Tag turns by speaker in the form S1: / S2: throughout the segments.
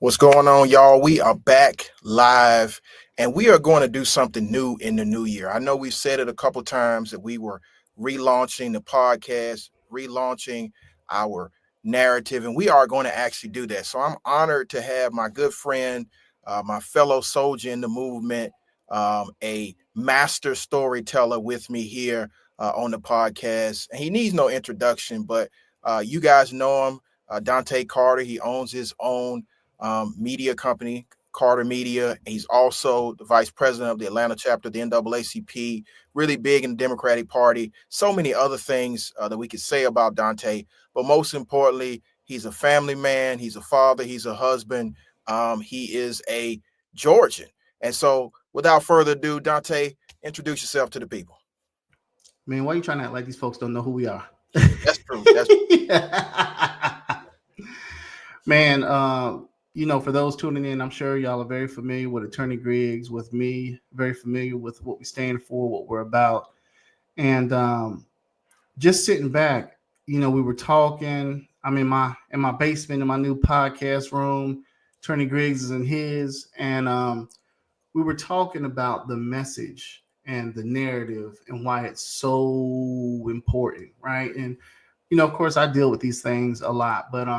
S1: What's going on, y'all? We are back live and we are going to do something new in the new year. I know we've said it a couple times that we were relaunching the podcast, relaunching our narrative, and we are going to actually do that. So I'm honored to have my good friend, my fellow soldier in the movement, a master storyteller with me here on the podcast. He needs no introduction, but you guys know him, Dontaye Carter. He owns his own media company, Carter Media. He's also the vice president of the Atlanta chapter of the NAACP, really big in the Democratic Party. So many other things that we could say about Dontaye, but most importantly, he's a family man, he's a father, he's a husband, he is a Georgian. And so without further ado, Dontaye, introduce yourself to the people.
S2: Man, why are you trying to act like these folks don't know who we are?
S1: That's true. That's true.
S2: Man, for those tuning in, I'm sure y'all are very familiar with Attorney Griggs, with me, very familiar with what we stand for, what we're about. And just sitting back, we were talking. I'm in my basement in my new podcast room. Attorney Griggs is in his, and we were talking about the message and the narrative and why it's so important, right? And of course, I deal with these things a lot, but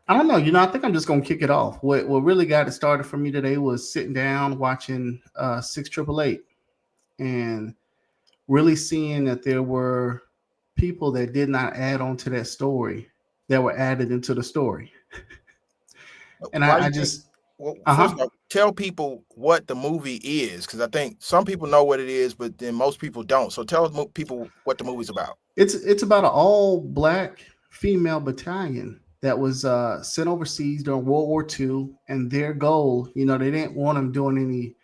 S2: I don't know. I think I'm just gonna kick it off. What really got it started for me today was sitting down watching 688 and really seeing that there were people that did not add on to that story that were added into the story. And I just
S1: first of all, tell people what the movie is, because I think some people know what it is, but then most people don't. So tell people what the movie's about.
S2: It's about an all-black female battalion that was sent overseas during World War II, and their goal, they didn't want them doing any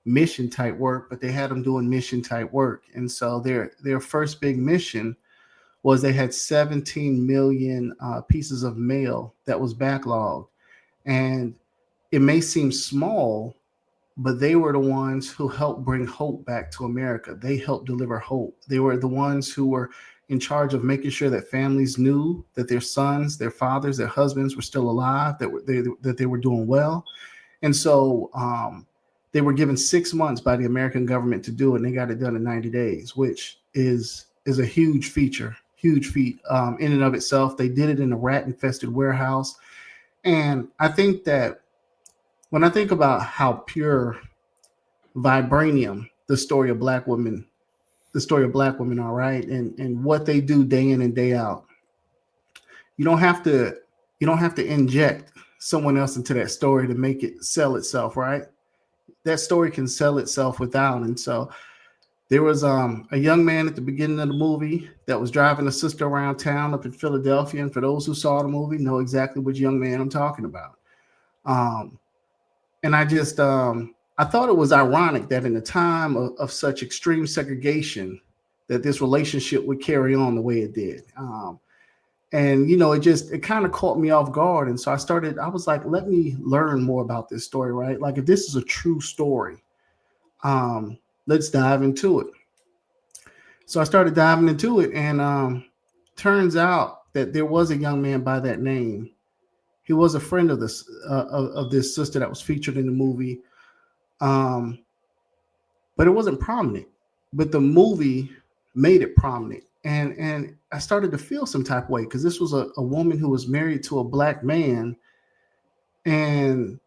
S2: mission type work, but they had them doing mission type work. And so their first big mission was they had 17 million pieces of mail that was backlogged. And it may seem small, but they were the ones who helped bring hope back to America. They helped deliver hope. They were the ones who were in charge of making sure that families knew that their sons, their fathers, their husbands were still alive, that they were doing well. And so they were given 6 months by the American government to do it, and they got it done in 90 days, which is a huge feat in and of itself. They did it in a rat-infested warehouse. And I think that when I think about how pure vibranium the story of black women are, right, and what they do day in and day out, you don't have to inject someone else into that story to make it sell itself, right? That story can sell itself without. And so there was a young man at the beginning of the movie that was driving a sister around town up in Philadelphia. And for those who saw the movie, know exactly which young man I'm talking about. And I just, I thought it was ironic that in a time of such extreme segregation, that this relationship would carry on the way it did. And, it kind of caught me off guard. And so I was like, let me learn more about this story, right? Like, if this is a true story, let's dive into it. So I started diving into it, and turns out that there was a young man by that name. He was a friend of this sister that was featured in the movie, but it wasn't prominent. But the movie made it prominent, and I started to feel some type of way, because this was a woman who was married to a black man, and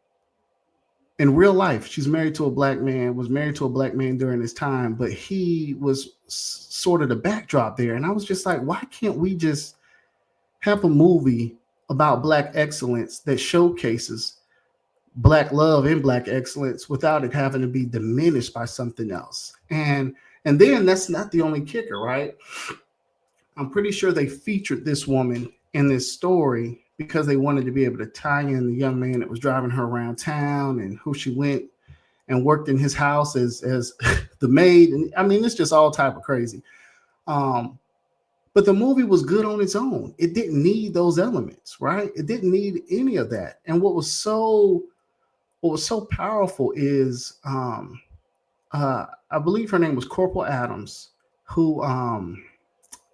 S2: in real life, she's married to a black man, was married to a black man during this time, but he was sort of the backdrop there. And I was just like, why can't we just have a movie about black excellence that showcases black love and black excellence without it having to be diminished by something else? And then that's not the only kicker, right? I'm pretty sure they featured this woman in this story because they wanted to be able to tie in the young man that was driving her around town and who she went and worked in his house as the maid. And I mean, it's just all type of crazy. But the movie was good on its own. It didn't need those elements, right? It didn't need any of that. And what was so powerful is, I believe her name was Corporal Adams, who,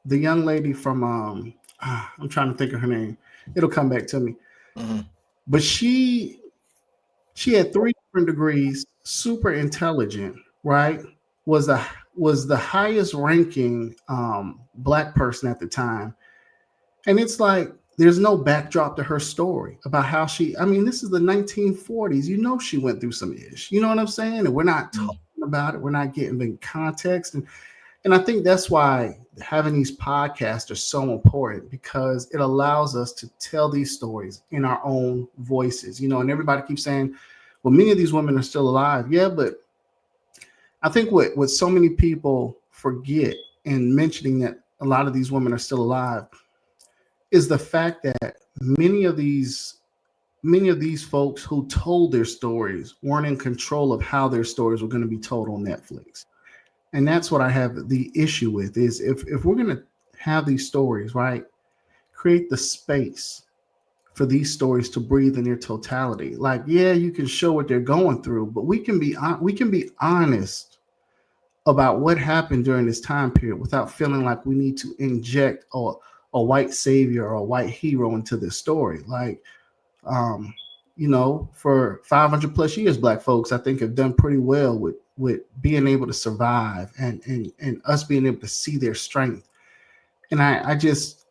S2: the young lady from, I'm trying to think of her name. It'll come back to me. Mm-hmm. but she had three different degrees, super intelligent, right? Was the was the highest ranking black person at the time. And it's like there's no backdrop to her story about how she, I mean, this is the 1940s. You know, she went through some ish. You know what I'm saying? And we're not talking about it. We're not getting the context. And I think that's why having these podcasts are so important because it allows us to tell these stories in our own voices. You know, and everybody keeps saying, well, many of these women are still alive. Yeah, but I think what so many people forget in mentioning that a lot of these women are still alive is the fact that many of these folks who told their stories weren't in control of how their stories were going to be told on Netflix. And that's what I have the issue with is if we're going to have these stories, right, create the space for these stories to breathe in their totality. Like, yeah, you can show what they're going through, but we can be honest about what happened during this time period without feeling like we need to inject a white savior or a white hero into this story. Like, um, for 500 plus years, black folks, I think, have done pretty well with being able to survive and us being able to see their strength. And I just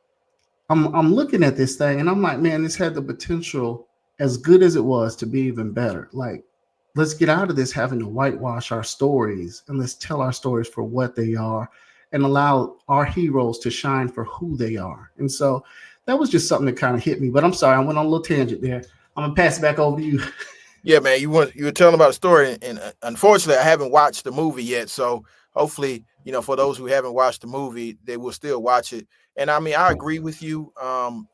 S2: I'm looking at this thing and I'm like, man, this had the potential, as good as it was, to be even better. Like, let's get out of this having to whitewash our stories and let's tell our stories for what they are and allow our heroes to shine for who they are. And so that was just something that kind of hit me. But I'm sorry, I went on a little tangent there. I'm gonna pass it back over to you.
S1: Yeah, man, you were telling about a story, and unfortunately, I haven't watched the movie yet. So hopefully, for those who haven't watched the movie, they will still watch it. And I mean, I agree with you.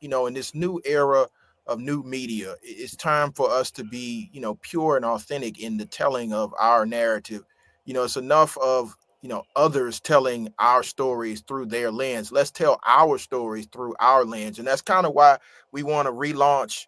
S1: In this new era of new media, it's time for us to be, pure and authentic in the telling of our narrative. It's enough of others telling our stories through their lens. Let's tell our stories through our lens, and that's kind of why we want to relaunch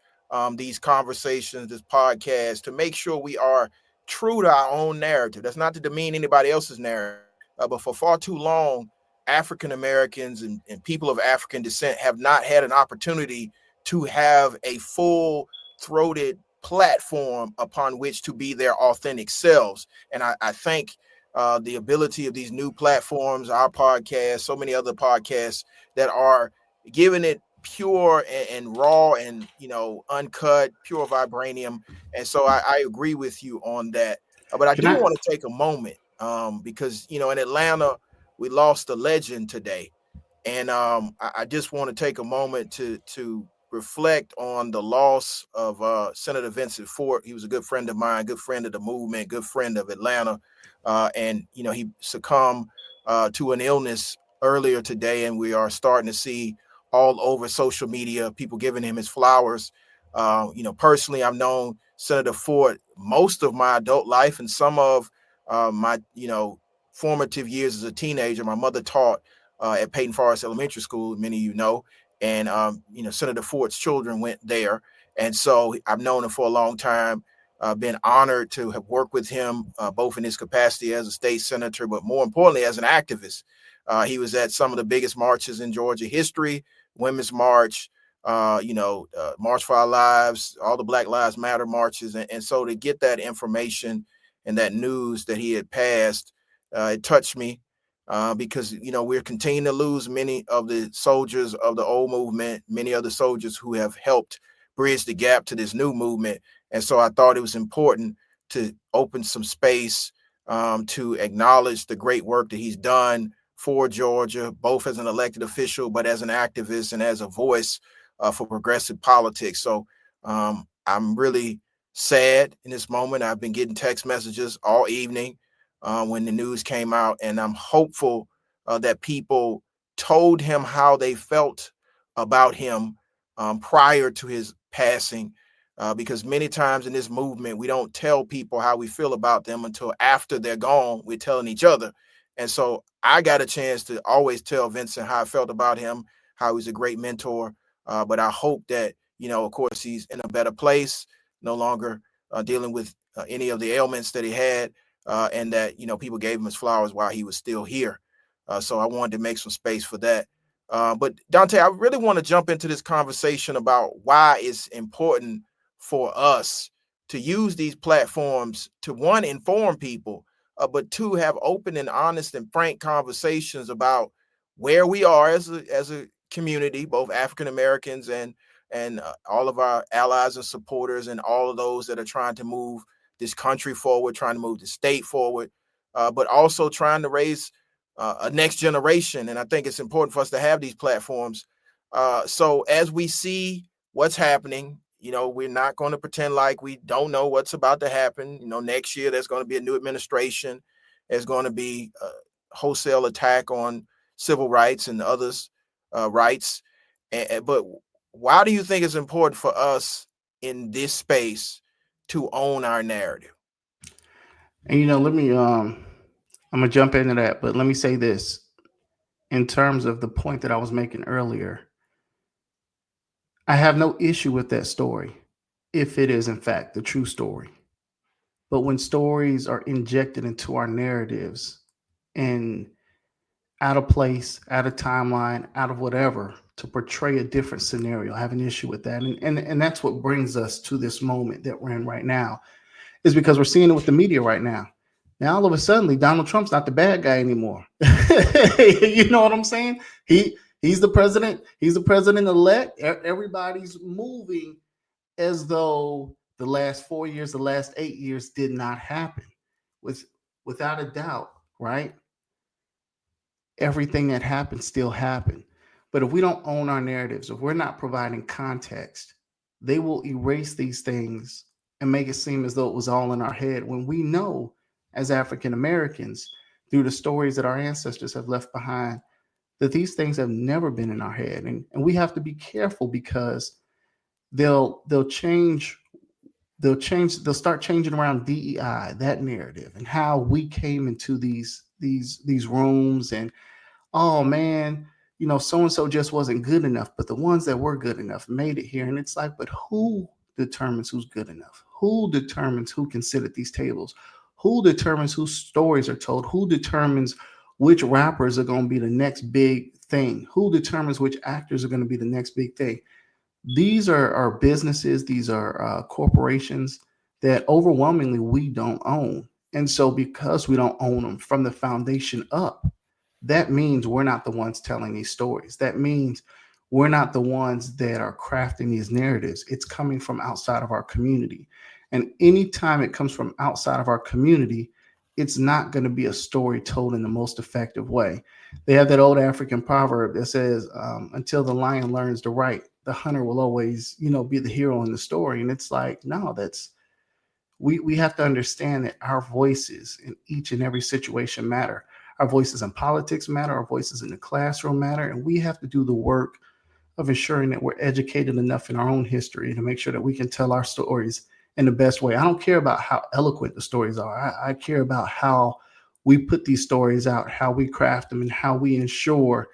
S1: these conversations, this podcast, to make sure we are true to our own narrative. That's not to demean anybody else's narrative, but for far too long, African Americans and people of African descent have not had an opportunity to have a full throated platform upon which to be their authentic selves. And I think the ability of these new platforms, our podcast, so many other podcasts that are giving it pure and raw and uncut, pure vibranium. And so I agree with you on that. But I
S2: Can
S1: do
S2: I?
S1: want to take a moment because in Atlanta we lost a legend today, and I just want to take a moment to reflect on the loss of Senator Vincent Fort. He was a good friend of mine, good friend of the movement, good friend of Atlanta, and he succumbed to an illness earlier today, and we are starting to see all over social media people giving him his flowers. Personally, I've known Senator Fort most of my adult life, and some of my formative years as a teenager. My mother taught at Peyton Forest Elementary School, many of you know, and Senator Ford's children went there, and so I've known him for a long time. Been honored to have worked with him, both in his capacity as a state senator, but more importantly as an activist. He was at some of the biggest marches in Georgia history, Women's March, March for Our Lives, all the Black Lives Matter marches, and so to get that information and that news that he had passed, it touched me because we're continuing to lose many of the soldiers of the old movement, many of the soldiers who have helped bridge the gap to this new movement. And so I thought it was important to open some space to acknowledge the great work that he's done for Georgia, both as an elected official, but as an activist and as a voice for progressive politics. So I'm really sad in this moment. I've been getting text messages all evening when the news came out, and I'm hopeful that people told him how they felt about him prior to his passing. Because many times in this movement, we don't tell people how we feel about them until after they're gone. We're telling each other. And so I got a chance to always tell Vincent how I felt about him, how he's a great mentor. But I hope that, of course, he's in a better place, no longer dealing with any of the ailments that he had, and that, people gave him his flowers while he was still here. So I wanted to make some space for that. But Dontaye, I really want to jump into this conversation about why it's important for us to use these platforms to, one, inform people, but two, have open and honest and frank conversations about where we are as a community, both African Americans and all of our allies and supporters, and all of those that are trying to move this country forward, trying to move the state forward, but also trying to raise a next generation. And I think it's important for us to have these platforms. So as we see what's happening, we're not going to pretend like we don't know what's about to happen. Next year there's going to be a new administration. There's going to be a wholesale attack on civil rights and others' rights. But why do you think it's important for us in this space to own our narrative?
S2: And let me I'm gonna jump into that, but let me say this in terms of the point that I was making earlier. I have no issue with that story if it is in fact the true story. But when stories are injected into our narratives and out of place, out of timeline, out of whatever, to portray a different scenario, I have an issue with that. And that's what brings us to this moment that we're in right now, is because we're seeing it with the media right now. Now all of a sudden, Donald Trump's not the bad guy anymore. You know what I'm saying? He's the president. He's the president elect. Everybody's moving as though the last 4 years, the last 8 years did not happen. With without a doubt, right? Everything that happened still happened. But if we don't own our narratives, if we're not providing context, they will erase these things and make it seem as though it was all in our head when we know, as African Americans, through the stories that our ancestors have left behind, that these things have never been in our head. And we have to be careful because they'll change they'll start changing around DEI, that narrative, and how we came into these rooms. And oh man, so and so just wasn't good enough, but the ones that were good enough made it here. And it's like, but who determines who's good enough? Who determines who can sit at these tables? Who determines whose stories are told? Who determines which rappers are going to be the next big thing? Who determines which actors are going to be the next big thing? These are businesses, these are corporations that overwhelmingly we don't own. And so, because we don't own them from the foundation up, that means we're not the ones telling these stories. That means we're not the ones that are crafting these narratives. It's coming from outside of our community. And anytime it comes from outside of our community, it's not going to be a story told in the most effective way. They have that old African proverb that says, until the lion learns to write, the hunter will always, be the hero in the story. And it's like, no, we have to understand that our voices in each and every situation matter. Our voices in politics matter. Our voices in the classroom matter. And we have to do the work of ensuring that we're educated enough in our own history to make sure that we can tell our stories in the best way. I don't care about how eloquent the stories are. I care about how we put these stories out, how we craft them, and how we ensure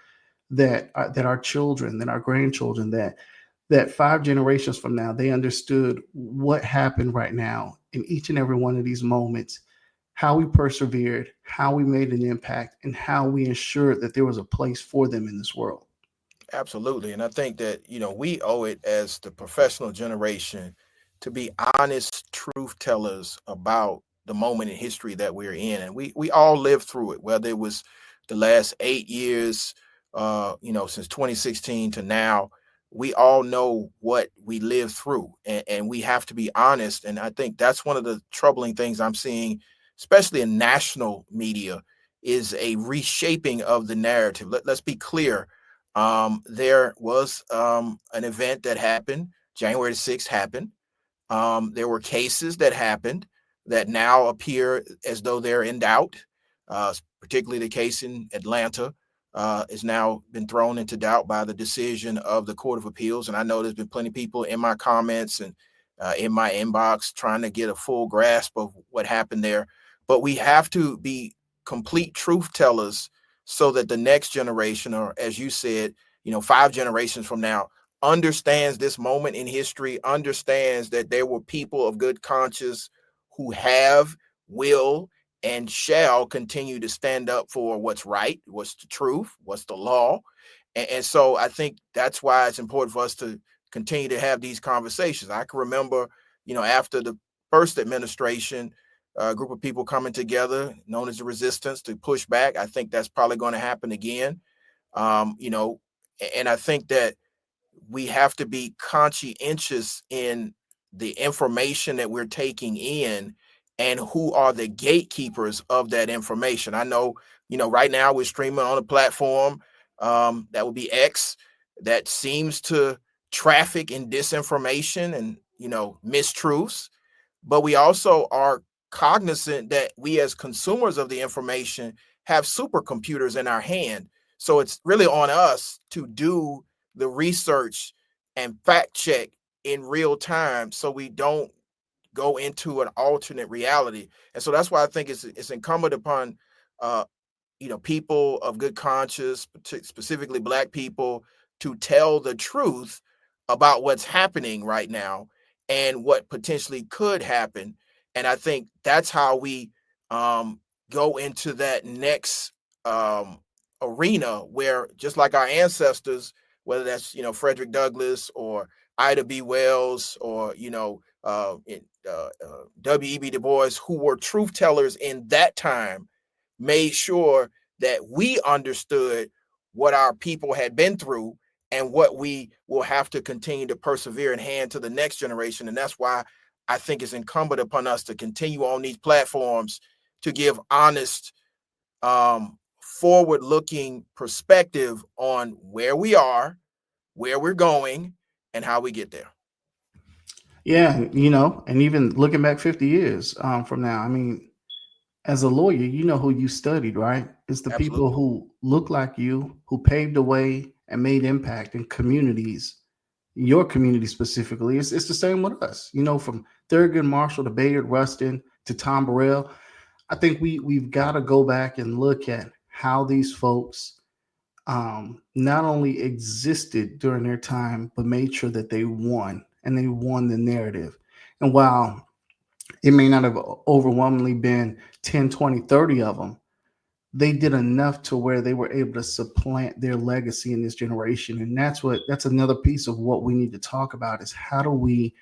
S2: that our children, that our grandchildren, that 5 generations from now, they understood what happened right now in each and every one of these moments, how we persevered, how we made an impact, and how we ensured that there was a place for them in this world.
S1: Absolutely. And I think that, we owe it as the professional generation to be honest truth tellers about the moment in history that we're in. And we all lived through it, whether it was the last 8 years, since 2016 to now. We all know what we lived through, and we have to be honest. And I think that's one of the troubling things I'm seeing, especially in national media, is a reshaping of the narrative. Let's be clear. There was an event that happened. January 6th happened. There were cases that happened that now appear as though they're in doubt. Particularly the case in Atlanta has now been thrown into doubt by the decision of the Court of Appeals. And I know there's been plenty of people in my comments and in my inbox trying to get a full grasp of what happened there. But we have to be complete truth tellers so that the next generation, or as you said, 5 generations from now, understands this moment in history, understands that there were people of good conscience who have, will, and shall continue to stand up for what's right, what's the truth, what's the law. And so I think that's why it's important for us to continue to have these conversations. I can remember, after the first administration, a group of people coming together, known as the resistance, to push back. I think that's probably going to happen again. You know, and I think that we have to be conscientious in the information that we're taking in and who are the gatekeepers of that information. I know, right now we're streaming on a platform that would be X, that seems to traffic in disinformation and, mistruths, but we also are cognizant that we as consumers of the information have supercomputers in our hand. So it's really on us to do the research and fact check in real time so we don't go into an alternate reality. And so that's why I think it's incumbent upon uh, people of good conscience, specifically Black people, to tell the truth about what's happening right now and what potentially could happen. And I think that's how we go into that next arena where, just like our ancestors, whether that's Frederick Douglass or Ida B. Wells or W.E.B. Du Bois, who were truth tellers in that time, made sure that we understood what our people had been through and what we will have to continue to persevere and hand to the next generation. And that's why I think it's incumbent upon us to continue on these platforms to give honest, forward looking perspective on where we are, where we're going, and how we get there.
S2: Yeah, and even looking back 50 years from now, I mean, as a lawyer, you know who you studied, right? It's the people
S1: Absolutely.
S2: who look like you, who paved the way and made impact in communities, your community specifically. It's the same with us, from Thurgood Marshall to Bayard Rustin to Tom Burrell. I think we've got to go back and look at how these folks not only existed during their time, but made sure that they won and they won the narrative. And while it may not have overwhelmingly been 10, 20, 30 of them, they did enough to where they were able to supplant their legacy in this generation. And that's another piece of what we need to talk about is how do we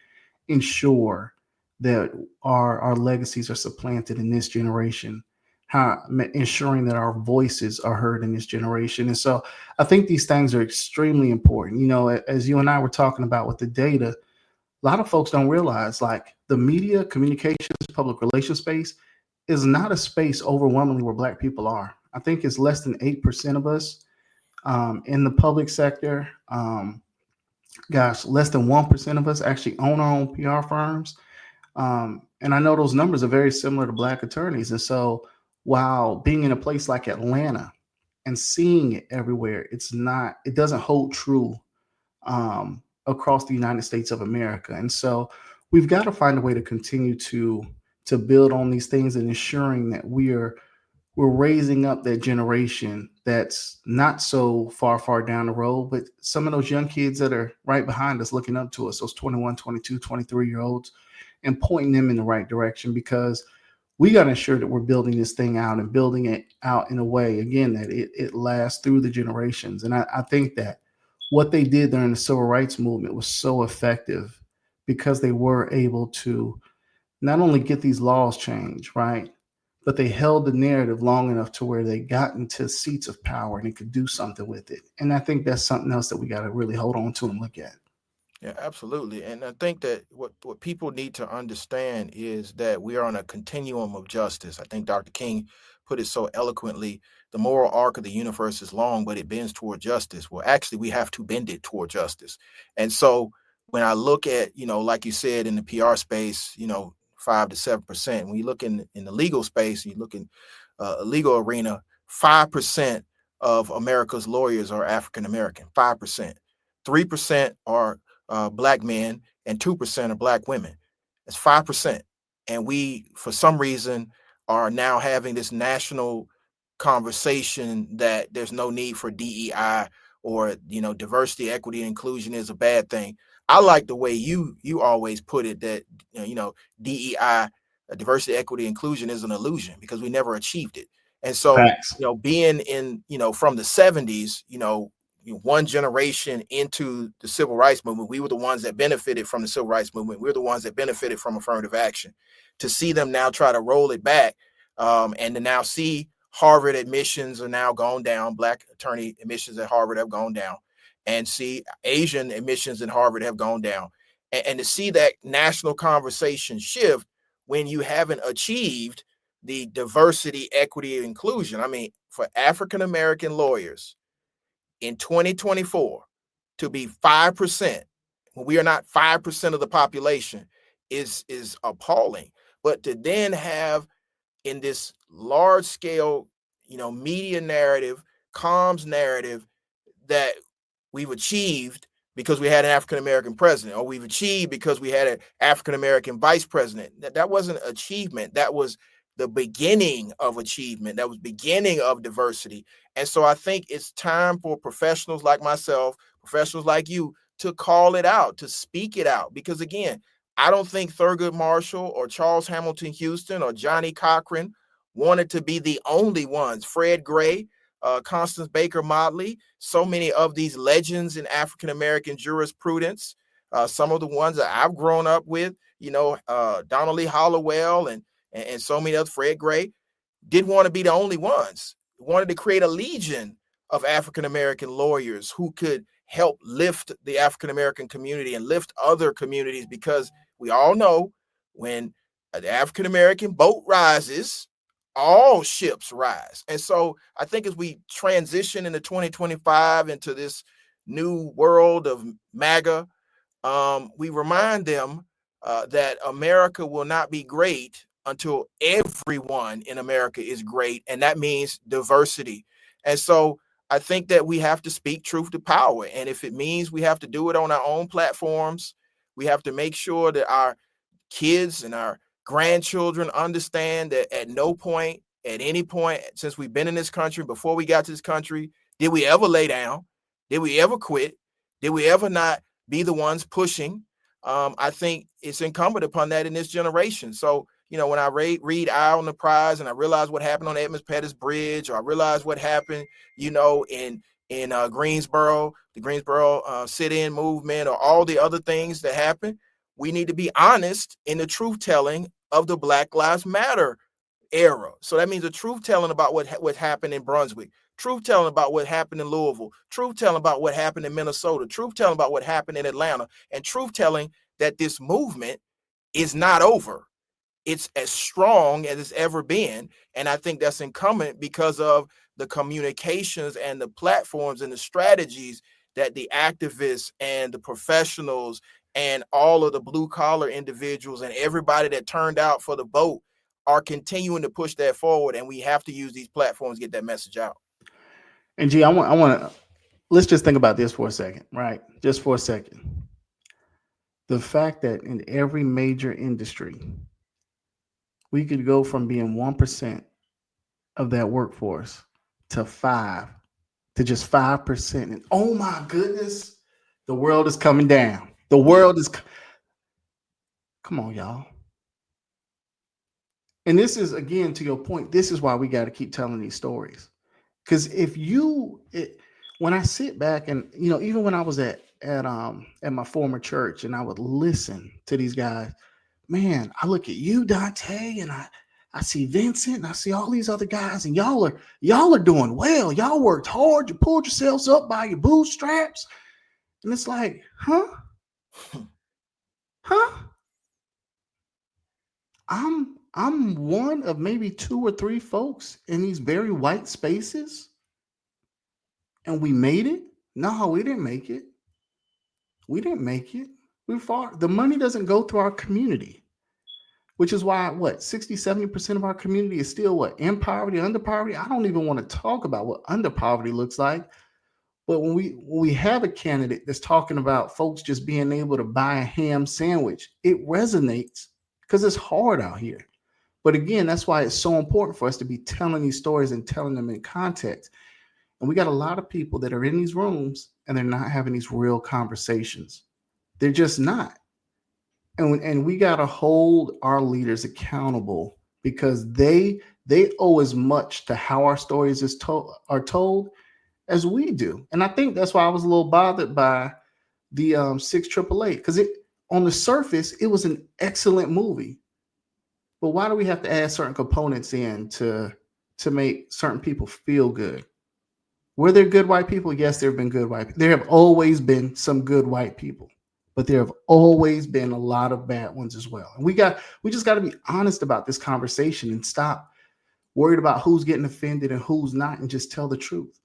S2: ensure that our legacies are supplanted in this generation, how ensuring that our voices are heard in this generation. And so I think these things are extremely important. As you and I were talking about with the data, a lot of folks don't realize like the media, communications, public relations space is not a space overwhelmingly where Black people are. I think it's less than 8% of us in the public sector. Less than 1% of us actually own our own PR firms. And I know those numbers are very similar to Black attorneys. And so while being in a place like Atlanta and seeing it everywhere, it doesn't hold true across the United States of America. And so we've got to find a way to continue to build on these things and ensuring that we're raising up that generation that's not so far down the road, but some of those young kids that are right behind us looking up to us, those 21, 22, 23-year olds, and pointing them in the right direction, because we got to ensure that we're building this thing out and building it out in a way, again, that it lasts through the generations. And I think that what they did during the civil rights movement was so effective because they were able to not only get these laws changed, right, but they held the narrative long enough to where they got into seats of power and they could do something with it. And I think that's something else that we got to really hold on to and look at.
S1: Yeah, absolutely. And I think that what people need to understand is that we are on a continuum of justice. I think Dr. King put it so eloquently. The moral arc of the universe is long, but it bends toward justice. Well, actually, we have to bend it toward justice. And so when I look at, like you said, in the PR space, 5 to 7%. When you look in the legal space, you look in a legal arena, 5% of America's lawyers are African American. 5%. 3% are Black men, and 2% are Black women. That's 5%. And we, for some reason, are now having this national conversation that there's no need for DEI, or diversity, equity, and inclusion is a bad thing. I like the way you always put it, that DEI, diversity, equity, inclusion, is an illusion because we never achieved it. And so
S2: Facts.
S1: being in from the 70s, one generation into the civil rights movement, we were the ones that benefited from the civil rights movement. We're the ones that benefited from affirmative action. To see them now try to roll it back, and to now see Harvard admissions are now gone down, Black attorney admissions at Harvard have gone down, and see Asian admissions at Harvard have gone down. And to see that national conversation shift when you haven't achieved the diversity, equity, and inclusion. I mean, for African American lawyers in 2024 to be 5%, when we are not 5% of the population, is appalling. But to then have in this large scale, media narrative, comms narrative, that we've achieved because we had an African American president, or we've achieved because we had an African American vice president. That wasn't achievement. That was the beginning of achievement. That was beginning of diversity. And so I think it's time for professionals like myself, professionals like you, to call it out, to speak it out. Because again, I don't think Thurgood Marshall or Charles Hamilton Houston or Johnny Cochran wanted to be the only ones. Fred Gray, Constance Baker Motley, so many of these legends in African American jurisprudence, some of the ones that I've grown up with, Donald Lee Hollowell and so many others, Fred Gray, didn't want to be the only ones. Wanted to create a legion of African American lawyers who could help lift the African American community and lift other communities, because we all know when the African American boat rises, all ships rise. And so I think as we transition into 2025 into this new world of MAGA, we remind them that America will not be great until everyone in America is great. And that means diversity. And so I think that we have to speak truth to power. And if it means we have to do it on our own platforms, we have to make sure that our kids and our grandchildren understand that at no point, at any point, since we've been in this country, before we got to this country, did we ever lay down? Did we ever quit? Did we ever not be the ones pushing? I think it's incumbent upon that in this generation. So, when I read Eye on the Prize and I realize what happened on Edmonds Pettus Bridge, or I realize what happened, in Greensboro, the Greensboro sit-in movement, or all the other things that happened, we need to be honest in the truth telling of the Black Lives Matter era. So that means the truth telling about what happened in Brunswick, truth telling about what happened in Louisville, truth telling about what happened in Minnesota, truth telling about what happened in Atlanta, and truth telling that this movement is not over. It's as strong as it's ever been. And I think that's incumbent because of the communications and the platforms and the strategies that the activists and the professionals and all of the blue collar individuals and everybody that turned out for the vote are continuing to push that forward. And we have to use these platforms to get that message out.
S2: And G, I want to let's just think about this for a second, right? Just for a second. The fact that in every major industry, we could go from being 1% of that workforce to 5 to just 5%. And oh my goodness, the world is coming down. The world is, come on, y'all. And this is, again, to your point, this is why we got to keep telling these stories. Because when I sit back and, even when I was at my former church and I would listen to these guys, man, I look at you, Dontaye, and I see Vincent and I see all these other guys, and y'all are doing well. Y'all worked hard. You pulled yourselves up by your bootstraps. And it's like, huh? I'm one of maybe 2 or 3 folks in these very white spaces, and we made it. No, we didn't make it. We didn't make it. We're far. The money doesn't go through our community, which is why 60-70% of our community is still in poverty, under poverty. I don't even want to talk about what under poverty looks like. But when we have a candidate that's talking about folks just being able to buy a ham sandwich, it resonates because it's hard out here. But again, that's why it's so important for us to be telling these stories and telling them in context. And we got a lot of people that are in these rooms and they're not having these real conversations. They're just not. And we got to hold our leaders accountable, because they owe as much to how our stories are told as we do. And I think that's why I was a little bothered by the 688, because it, on the surface, it was an excellent movie. But why do we have to add certain components in to make certain people feel good? Were there good white people? Yes, there have been good white people. There have always been some good white people, but there have always been a lot of bad ones as well. And we just got to be honest about this conversation and stop worried about who's getting offended and who's not, and just tell the truth.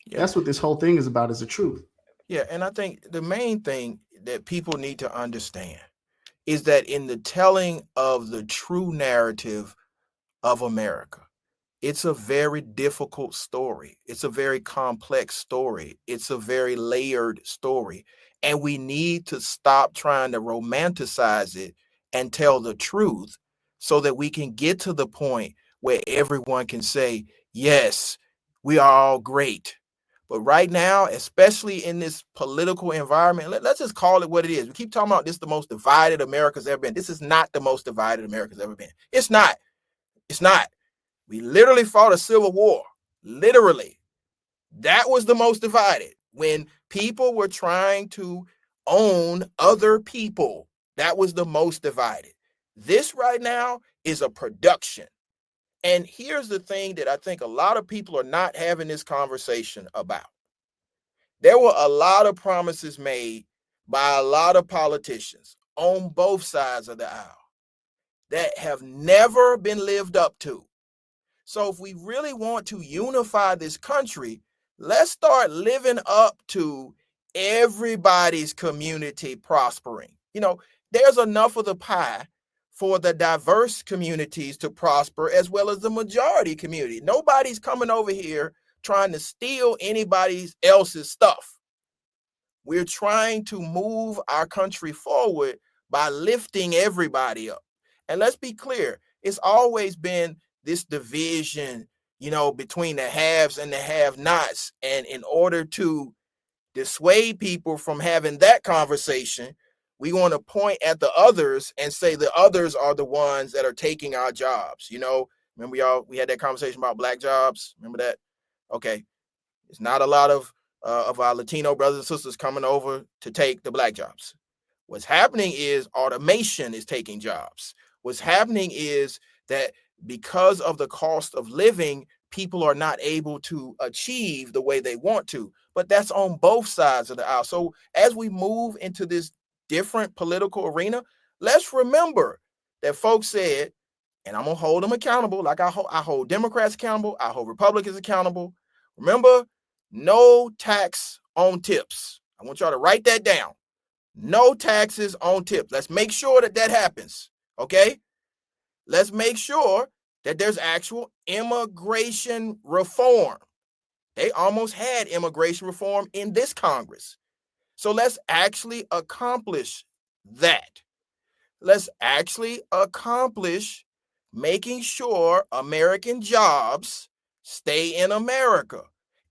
S1: Yeah.
S2: That's what this whole thing is about, is the truth.
S1: Yeah. And I think the main thing that people need to understand is that in the telling of the true narrative of America, it's a very difficult story. It's a very complex story. It's a very layered story. And we need to stop trying to romanticize it and tell the truth so that we can get to the point where everyone can say, yes, we are all great. But right now, especially in this political environment, let's just call it what it is. We keep talking about this is the most divided America's ever been. This is not the most divided America's ever been. It's not. It's not. We literally fought a civil war. Literally. That was the most divided. When people were trying to own other people, that was the most divided. This right now is a production. And here's the thing that I think a lot of people are not having this conversation about. There were a lot of promises made by a lot of politicians on both sides of the aisle that have never been lived up to. So if we really want to unify this country, let's start living up to everybody's community prospering. There's enough of the pie for the diverse communities to prosper as well as the majority community. Nobody's coming over here trying to steal anybody else's stuff. We're trying to move our country forward by lifting everybody up. And let's be clear, it's always been this division, between the haves and the have-nots. And in order to dissuade people from having that conversation, we want to point at the others and say the others are the ones that are taking our jobs. Remember we had that conversation about black jobs. Remember that? Okay. It's not a lot of our Latino brothers and sisters coming over to take the black jobs. What's happening is automation is taking jobs. What's happening is that because of the cost of living, people are not able to achieve the way they want to. But that's on both sides of the aisle. So as we move into this different political arena, let's remember that folks said, and I'm going to hold them accountable, like I hold Democrats accountable, I hold Republicans accountable. Remember, no tax on tips. I want y'all to write that down. No taxes on tips. Let's make sure that happens, okay? Let's make sure that there's actual immigration reform. They almost had immigration reform in this Congress. So let's actually accomplish that. Let's actually accomplish making sure American jobs stay in America.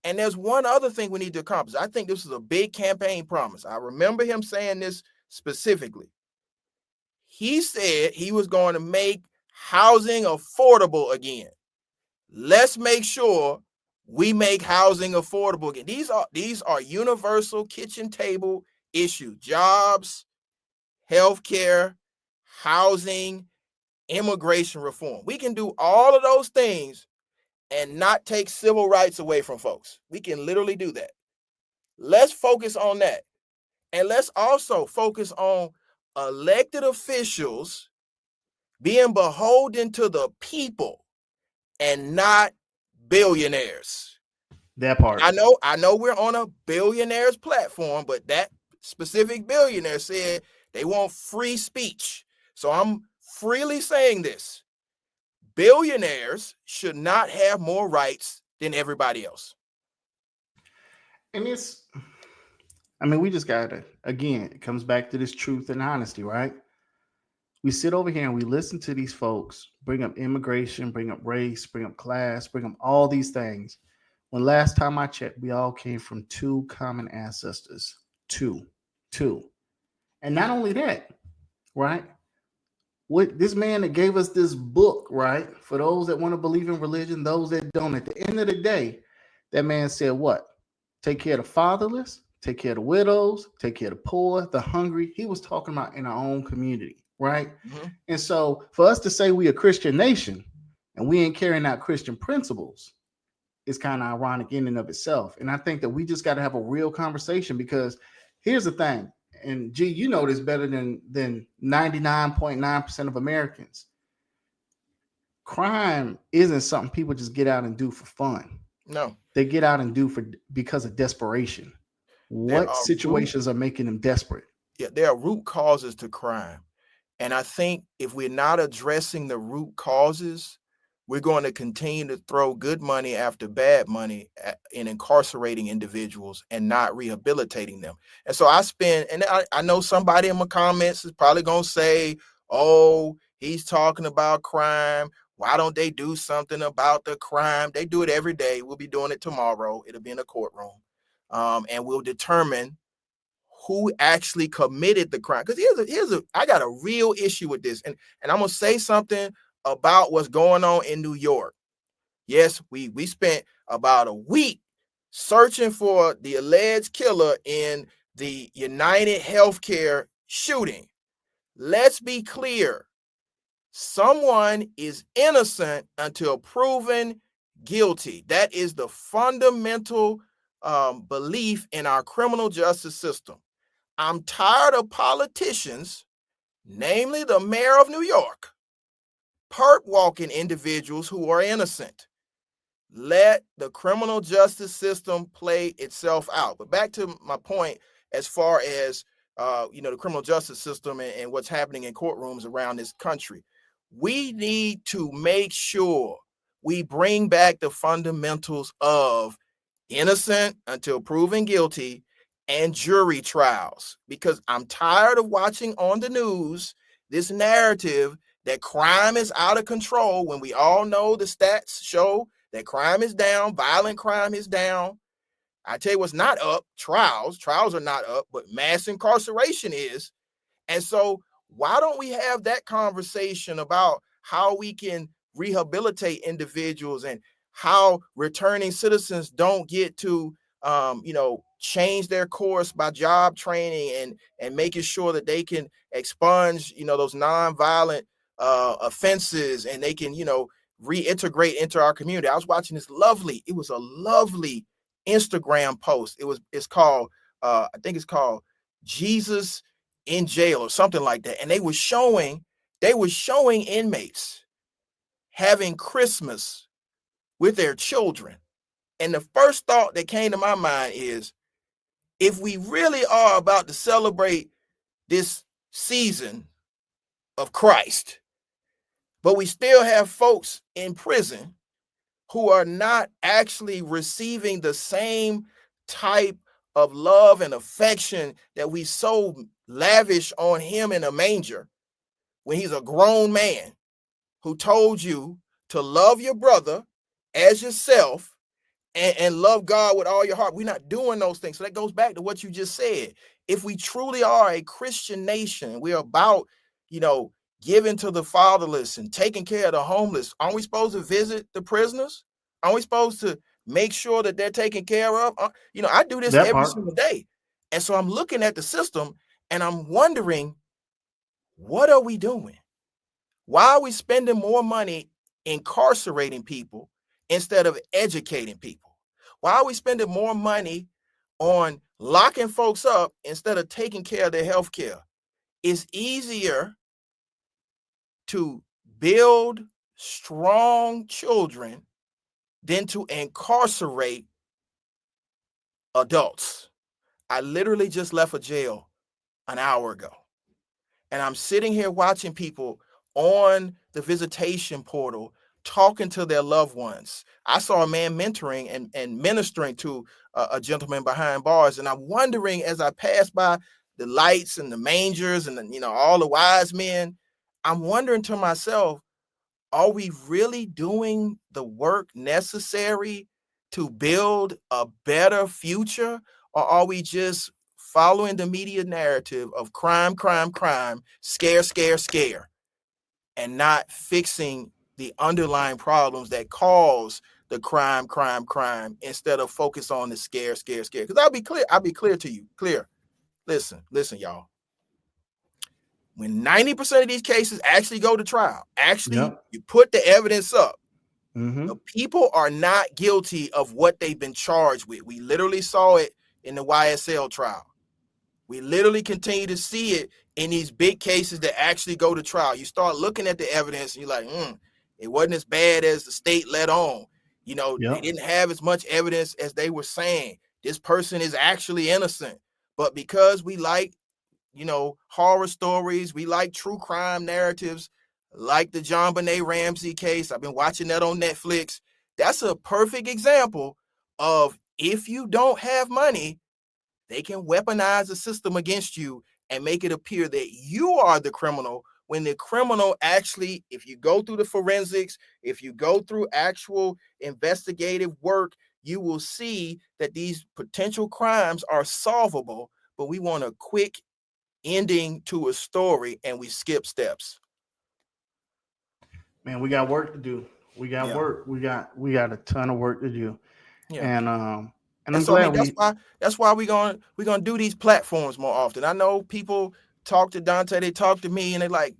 S1: And there's one other thing we need to accomplish. I think this is a big campaign promise. I remember him saying this specifically. He said he was going to make housing affordable again. Let's make sure we make housing affordable again. These are universal kitchen table issues: jobs, healthcare, housing, immigration reform. We can do all of those things and not take civil rights away from folks. We can literally do that. Let's focus on that. And let's also focus on elected officials being beholden to the people and not billionaires.
S2: That part.
S1: I know we're on a billionaires platform, but that specific billionaire said they want free speech. So I'm freely saying this. Billionaires should not have more rights than everybody else.
S2: And we just gotta, again, it comes back to this truth and honesty, right? We sit over here and we listen to these folks bring up immigration, bring up race, bring up class, bring up all these things. When last time I checked, we all came from two common ancestors. Two. And not only that, right? What this man that gave us this book, right? For those that want to believe in religion, those that don't, at the end of the day, That man said, what? Take care of the fatherless, take care of the widows, take care of the poor, the hungry. He was talking about in our own community, right?
S1: Mhm.
S2: And so for us to say we a Christian nation and we ain't carrying out Christian principles is kind of ironic in and of itself. And I think that we just got to have a real conversation, because here's the thing, and G, you know this better than 99.9% of Americans. Crime isn't something people just get out and do for fun.
S1: No,
S2: They get out and do for because of desperation.
S1: there
S2: What
S1: are root
S2: situations are making them desperate?
S1: yeah, there are root causes to crime. And I think if we're not addressing the root causes, we're going to continue to throw good money after bad money in incarcerating individuals and not rehabilitating them. And so I know somebody in my comments is probably going to say, oh, he's talking about crime. Why don't they do something about the crime? They do it every day. We'll be doing it tomorrow. It'll be in a courtroom. And we'll determine who actually committed the crime. Because I got a real issue with this. And I'm gonna say something about what's going on in New York. Yes, we spent about a week searching for the alleged killer in the United Healthcare shooting. Let's be clear. Someone is innocent until proven guilty. That is the fundamental belief in our criminal justice system. I'm tired of politicians, namely the mayor of New York, perp walking individuals who are innocent. Let the criminal justice system play itself out. But back to my point, as far as the criminal justice system and what's happening in courtrooms around this country, we need to make sure we bring back the fundamentals of innocent until proven guilty and jury trials, because I'm tired of watching on the news this narrative that crime is out of control when we all know the stats show that crime is down, violent crime is down. I tell you what's not up, trials. Trials are not up, but mass incarceration is. And so why don't we have that conversation about how we can rehabilitate individuals and how returning citizens don't get to change their course by job training and making sure that they can expunge those nonviolent offenses, and they can reintegrate into our community. I was watching it was a lovely Instagram post. It's called I think it's called Jesus in Jail or something like that. And they were showing inmates having Christmas with their children. And the first thought that came to my mind is, if we really are about to celebrate this season of Christ, but we still have folks in prison who are not actually receiving the same type of love and affection that we so lavish on him in a manger, when he's a grown man who told you to love your brother as yourself and love God with all your heart. We're not doing those things. So that goes back to what you just said. If we truly are a Christian nation, we're about, giving to the fatherless and taking care of the homeless. Aren't we supposed to visit the prisoners? Aren't we supposed to make sure that they're taken care of? I do this
S2: That
S1: every
S2: part.
S1: single day. And so I'm looking at the system and I'm wondering, what are we doing? Why are we spending more money incarcerating people instead of educating people? Why are we spending more money on locking folks up instead of taking care of their health care? It's easier to build strong children than to incarcerate adults. I literally just left a jail an hour ago, and I'm sitting here watching people on the visitation portal talking to their loved ones. I saw a man mentoring and ministering to a gentleman behind bars, and I'm wondering, as I pass by the lights and the mangers and all the wise men, I'm wondering to myself, are we really doing the work necessary to build a better future? Or are we just following the media narrative of crime, crime, crime, scare, scare, scare, and not fixing the underlying problems that cause the crime, instead of focus on the scare. Because I'll be clear to you. Clear. Listen, y'all. When 90% of these cases actually go to trial, actually
S2: Yep.
S1: you put the evidence up,
S2: Mm-hmm.
S1: the people are not guilty of what they've been charged with. We literally saw it in the YSL trial. We literally continue to see it in these big cases that actually go to trial. You start looking at the evidence and you're like, it wasn't as bad as the state let on. They
S2: Yep.
S1: didn't have as much evidence as they were saying. This person is actually innocent. But because we like, horror stories, we like true crime narratives, like the John Benet Ramsey case. I've been watching that on Netflix. That's a perfect example of, if you don't have money, they can weaponize the system against you and make it appear that you are the criminal, when the criminal actually, if you go through the forensics, if you go through actual investigative work, you will see that these potential crimes are solvable, but we want a quick ending to a story and we skip steps.
S2: Man, we got work to do. We got
S1: Yeah.
S2: work. We got a ton of work to do.
S1: Yeah.
S2: And
S1: And
S2: I'm
S1: so I
S2: glad
S1: mean that's why we're gonna do these platforms more often. I know people talk to Dontaye, they talk to me, and they're like,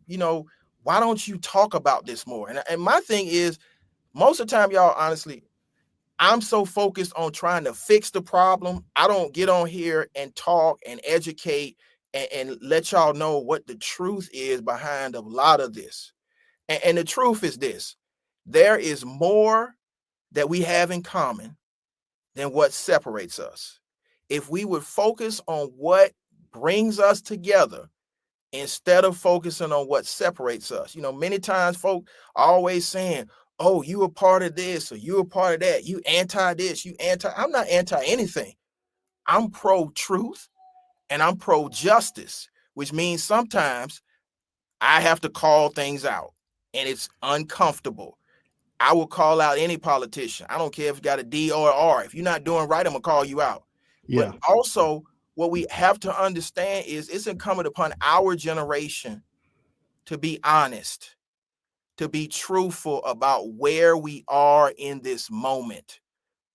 S1: why don't you talk about this more? And my thing is, most of the time, y'all, honestly, I'm so focused on trying to fix the problem, I don't get on here and talk and educate and let y'all know what the truth is behind a lot of this. And the truth is this: there is more that we have in common than what separates us. If we would focus on what brings us together instead of focusing on what separates us. Many times folk are always saying, oh, you a part of this or you a part of that. You anti this, I'm not anti anything. I'm pro truth and I'm pro justice, which means sometimes I have to call things out and it's uncomfortable. I will call out any politician. I don't care if you got a D or an R. If you're not doing right, I'm going to call you out. But
S2: yeah.
S1: also, what we have to understand is it's incumbent upon our generation to be honest, to be truthful about where we are in this moment.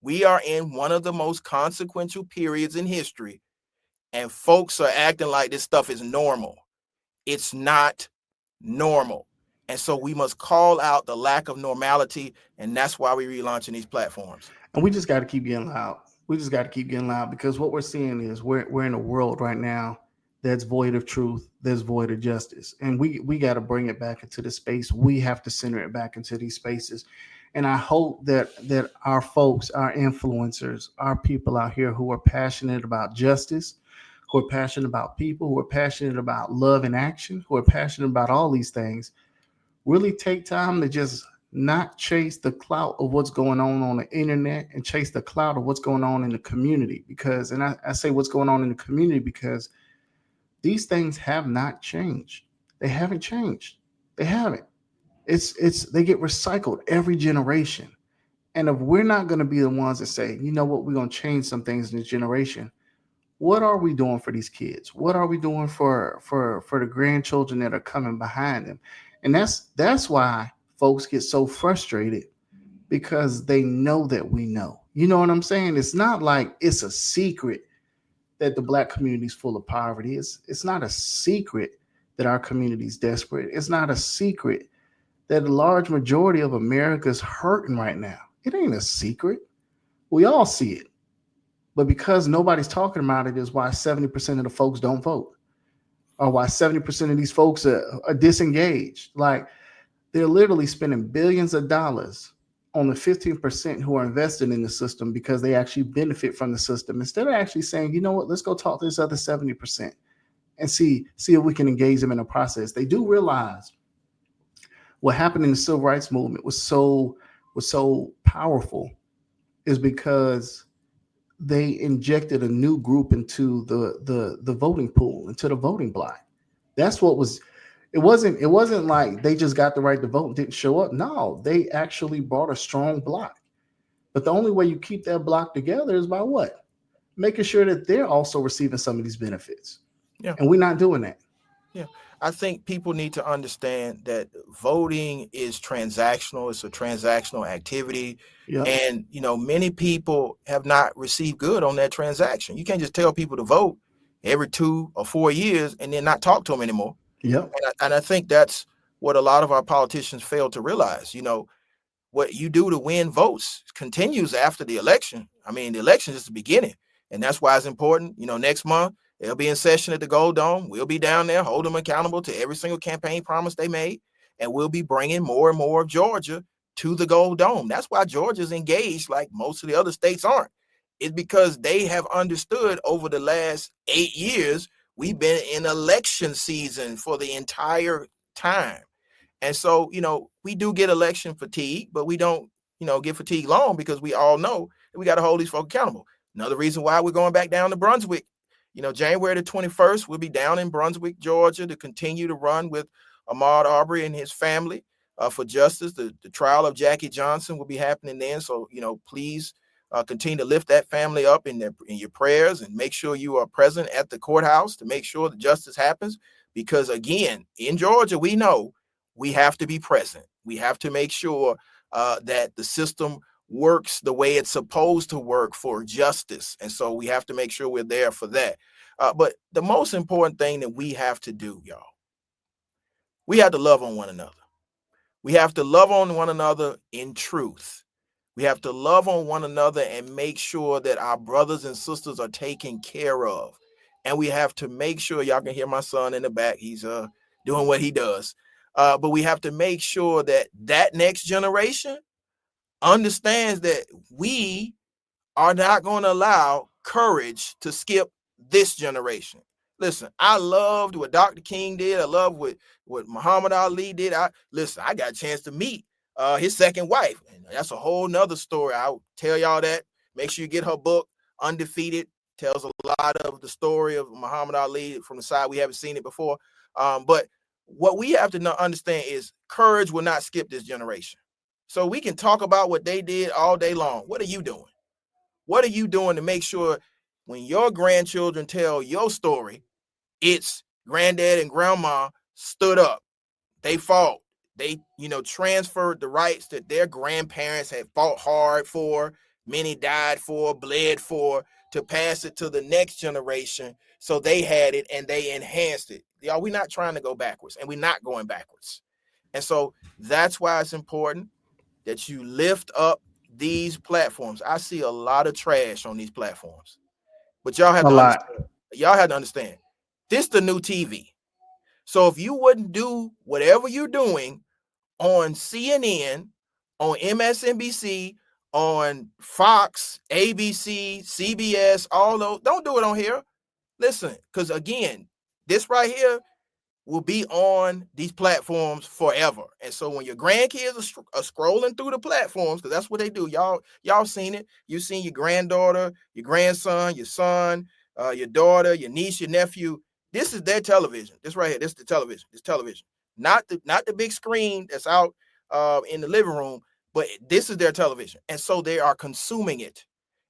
S1: We are in one of the most consequential periods in history, and folks are acting like this stuff is normal. It's not normal. And so we must call out the lack of normality, and that's why we're relaunching these platforms.
S2: And we just got to keep getting loud. We just got to keep getting loud, because what we're seeing is we're in a world right now that's void of truth, that's void of justice, and we got to bring it back into the space. We have to center it back into these spaces, and I hope that our folks, our influencers, our people out here who are passionate about justice, who are passionate about people, who are passionate about love and action, who are passionate about all these things, really take time to just not chase the clout of what's going on the internet, and chase the clout of what's going on in the community. Because, and I say what's going on in the community because these things have not changed. They haven't changed. They haven't. It's they get recycled every generation. And if we're not going to be the ones that say, you know what, we're going to change some things in this generation, what are we doing for these kids? What are we doing for the grandchildren that are coming behind them? And that's why folks get so frustrated, because they know that we know. You know what I'm saying? It's not like it's a secret that the black community is full of poverty. It's not a secret that our community is desperate. It's not a secret that a large majority of America is hurting right now. It ain't a secret. We all see it. But because nobody's talking about it is why 70% of the folks don't vote, or why 70% of these folks are disengaged. Like, they're literally spending billions of dollars on the 15% who are invested in the system because they actually benefit from the system, instead of actually saying, you know what, let's go talk to this other 70% and see if we can engage them in a process. They do realize what happened in the civil rights movement was so powerful is because they injected a new group into the voting pool, into the voting block. That's what was. It wasn't like they just got the right to vote and didn't show up. No, they actually brought a strong block. But the only way you keep that block together is by what? Making sure that they're also receiving some of these benefits.
S1: Yeah.
S2: And we're not doing that.
S1: Yeah, I think people need to understand that voting is transactional. It's a transactional activity.
S2: Yep.
S1: And, many people have not received good on that transaction. You can't just tell people to vote every 2 or 4 years and then not talk to them anymore.
S2: Yep.
S1: And I think that's what a lot of our politicians fail to realize. What you do to win votes continues after the election. I mean, the election is the beginning, and that's why it's important. Next month they'll be in session at the Gold Dome. We'll be down there, hold them accountable to every single campaign promise they made, and we'll be bringing more and more of Georgia to the Gold Dome. That's why Georgia's engaged like most of the other states aren't. It's because they have understood over the last 8 years we've been in election season for the entire time. And so, we do get election fatigue, but we don't, get fatigue long because we all know that we got to hold these folks accountable. Another reason why we're going back down to Brunswick, January the 21st, we'll be down in Brunswick, Georgia to continue to run with Ahmaud Arbery and his family for justice. The trial of Jackie Johnson will be happening then. So, please continue to lift that family up in your prayers and make sure you are present at the courthouse to make sure the justice happens. Because again, in Georgia, we know we have to be present. We have to make sure that the system works the way it's supposed to work for justice. And so we have to make sure we're there for that. But the most important thing that we have to do, y'all, we have to love on one another. We have to love on one another in truth. We have to love on one another and make sure that our brothers and sisters are taken care of. And we have to make sure, y'all can hear my son in the back. He's doing what he does. But we have to make sure that that next generation understands that we are not going to allow courage to skip this generation. Listen, I loved what Dr. King did. I love what Muhammad Ali did. I got a chance to meet his second wife. And that's a whole nother story. I'll tell y'all that. Make sure you get her book, Undefeated. Tells a lot of the story of Muhammad Ali from the side we haven't seen it before. But what we have to understand is courage will not skip this generation. So we can talk about what they did all day long. What are you doing? What are you doing to make sure when your grandchildren tell your story, it's granddad and grandma stood up, they fought, they, transferred the rights that their grandparents had fought hard for, many died for, bled for, to pass it to the next generation so they had it and they enhanced it. Y'all, we're not trying to go backwards, and we're not going backwards. And so that's why it's important that you lift up these platforms. I see a lot of trash on these platforms, but y'all have
S2: A
S1: to
S2: lot.
S1: understand. Y'all have to understand. This the new TV. So if you wouldn't do whatever you're doing on CNN, on MSNBC, on Fox, ABC, CBS, all those, don't do it on here. Listen, because again, this right here will be on these platforms forever. And so when your grandkids are scrolling through the platforms, because that's what they do, y'all seen it. You've seen your granddaughter, your grandson, your son, your daughter, your niece, your nephew. This is their television. This right here. This is the television. This television, not the big screen that's out in the living room, but this is their television. And so they are consuming it,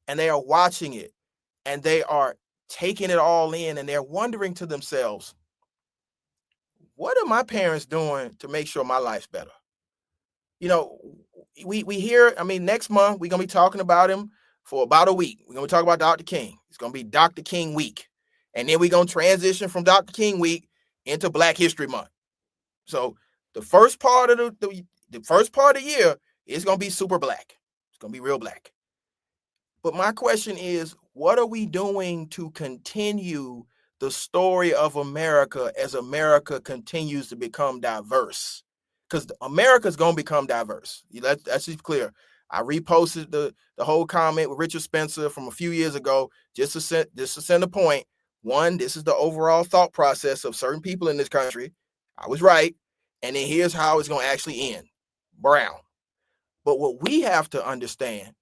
S1: and they are watching it, and they are taking it all in, and they're wondering to themselves, what are my parents doing to make sure my life's better? You know, we hear, I mean, next month we're gonna be talking about him for about a week. We're gonna talk about Dr. King. It's gonna be Dr. King week. And then we're gonna transition from Dr. King week into Black History Month. So the first part of the first part of the year is gonna be super black. It's gonna be real black. But my question is, what are we doing to continue the story of America as America continues to become diverse? Because America is going to become diverse. That's just clear. I reposted the whole comment with Richard Spencer from a few years ago, just to send a point. One, this is the overall thought process of certain people in this country. I was right. And then here's how it's going to actually end. Brown. But what we have to understand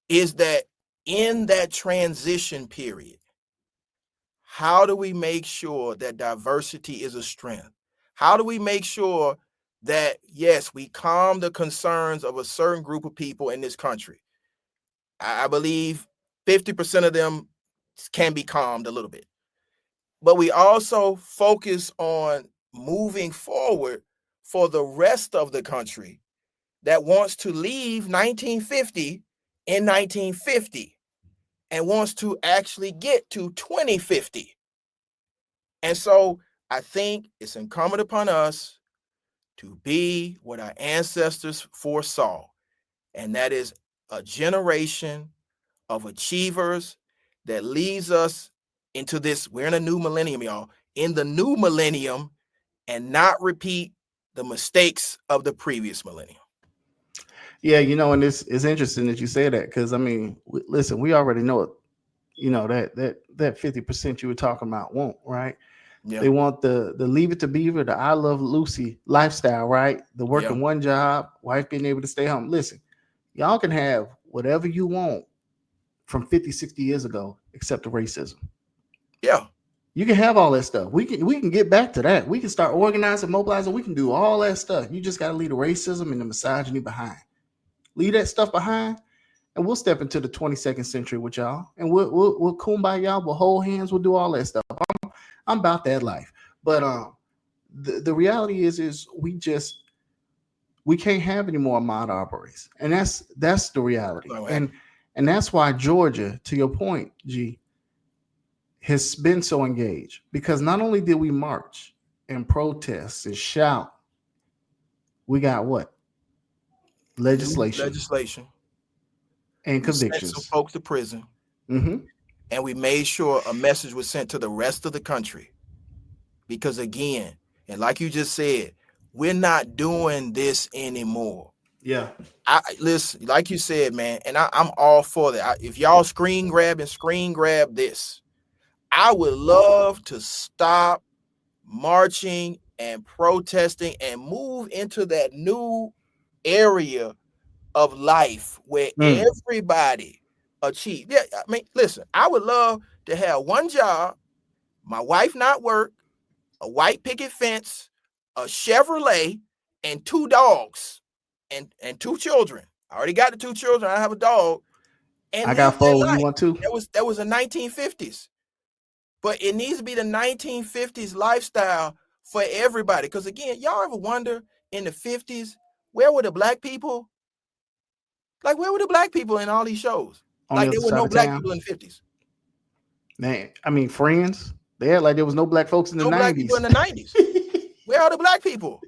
S1: is that in that transition period, how do we make sure that diversity is a strength? How do we make sure that, yes, we calm the concerns of a certain group of people in this country? I believe 50% of them can be calmed a little bit. but we also focus on moving forward for the rest of the country that wants to leave 1950 in 1950 and wants to actually get to 2050. And so I think it's incumbent upon us to be what our ancestors foresaw, and that is a generation of achievers that leads us into this. We're in a new millennium, y'all, in the new millennium, and not repeat the mistakes of the previous millennium.
S2: Yeah, and it's interesting that you say that because I mean, listen, we already know it. That 50% you were talking about won't, right?
S1: Yeah,
S2: They want the Leave It to Beaver, the I Love Lucy lifestyle, right? The
S1: yeah,
S2: working one job, wife being able to stay home. Listen, y'all can have whatever you want from 50, 60 years ago, except the racism.
S1: yeah.
S2: You can have all that stuff. We can get back to that. We can start organizing, mobilizing. We can do all that stuff. You just got to leave the racism and the misogyny behind. Leave that stuff behind, and we'll step into the 22nd century with y'all, and we'll kumbaya. We'll hold hands. We'll do all that stuff. I'm about that life. But the reality is we can't have any more Ahmaud Arbery's, and that's the reality. And that's why Georgia, to your point, G, has been so engaged because not only did we march and protest and shout, we got what?
S1: New
S2: Legislation
S1: legislation.
S2: and
S1: We sent some
S2: convictions.
S1: folks to prison,
S2: Mm-hmm.
S1: and we made sure a message was sent to the rest of the country. Because again, and like you just said, we're not doing this anymore.
S2: Yeah.
S1: I listen, like you said, man, and I'm all for that. If y'all screen grab this, I would love to stop marching and protesting and move into that new area of life where
S2: Mm.
S1: everybody achieve. Yeah, I mean, listen, I would love to have one job, my wife not work, a white picket fence, a Chevrolet, and two dogs, and two children. I already got the two children. I have a dog, and
S2: I
S1: live
S2: got
S1: that
S2: four. You
S1: life.
S2: want to?
S1: That was the 1950s, but it needs to be the 1950s lifestyle for everybody. Because again, y'all ever wonder in the 50s where were the black people? Like where were the black people in all these shows?
S2: On the
S1: Like there
S2: other
S1: were
S2: side
S1: no
S2: of
S1: black
S2: town.
S1: people in the 50s.
S2: Man, I mean, Friends. They had like there was no black folks in the
S1: No black people in
S2: 90s.
S1: the 90s. Where are the black people?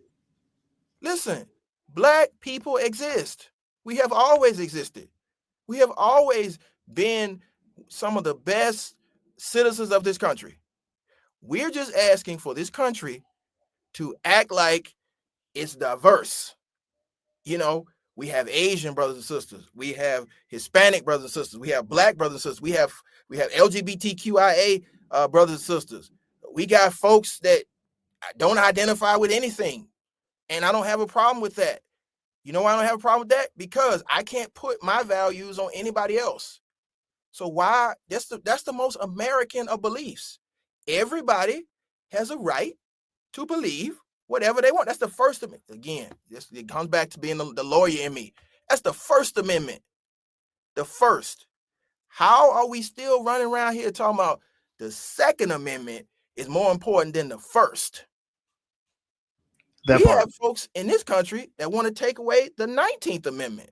S1: Listen, black people exist. We have always existed. We have always been some of the best citizens of this country. We're just asking for this country to act like it's diverse. You know, we have Asian brothers and sisters. We have Hispanic brothers and sisters. We have black brothers and sisters. We have LGBTQIA brothers and sisters. We got folks that don't identify with anything, and I don't have a problem with that. You know why I don't have a problem with that? Because I can't put my values on anybody else. So why? That's the most American of beliefs. Everybody has a right to believe whatever they want. That's the First Amendment. Again, it comes back to being the lawyer in me. That's the First Amendment. The first. How are we still running around here talking about the Second Amendment is more important than the first?
S2: That
S1: We
S2: part.
S1: have folks in this country that want to take away the 19th Amendment.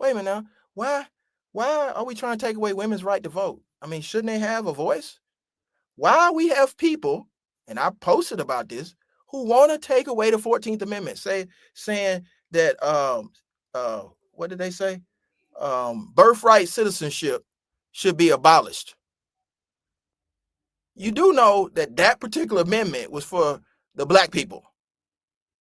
S1: Wait a minute now. Why are we trying to take away women's right to vote? I mean, shouldn't they have a voice? Why we have people, and I posted about this, who want to take away the 14th Amendment, saying that what did they say? Birthright citizenship should be abolished. You do know that that particular amendment was for the black people.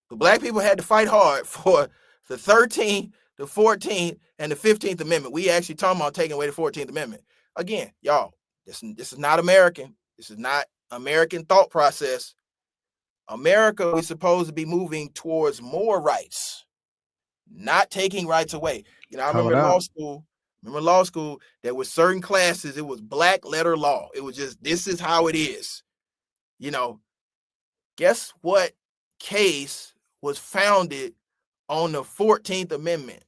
S1: The black people had to fight hard for the 13th, the 14th, and the 15th Amendment. We actually talking about taking away the 14th Amendment. Again, y'all, this is not American. This is not American thought process. America, we're supposed to be moving towards more rights, not taking rights away. You know, I
S2: Call
S1: remember
S2: it
S1: in law
S2: out.
S1: school, there were certain classes, it was black letter law. It was just, this is how it is. You know, guess what case was founded on the 14th Amendment?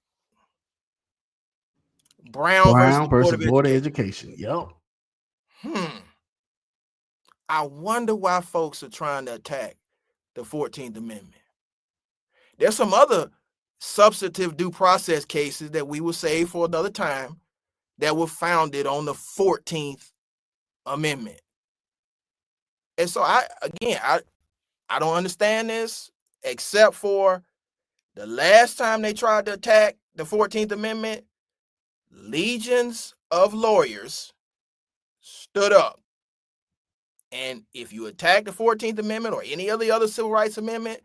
S1: Brown versus
S2: Brown
S1: the Board
S2: versus
S1: of
S2: Board of
S1: Education.
S2: Education. Yep.
S1: Hmm. I wonder why folks are trying to attack the 14th Amendment. There's some other substantive due process cases that we will save for another time that were founded on the 14th Amendment. And so I don't understand this, except for the last time they tried to attack the 14th Amendment, legions of lawyers stood up. And if you attack the 14th Amendment or any of the other civil rights amendment,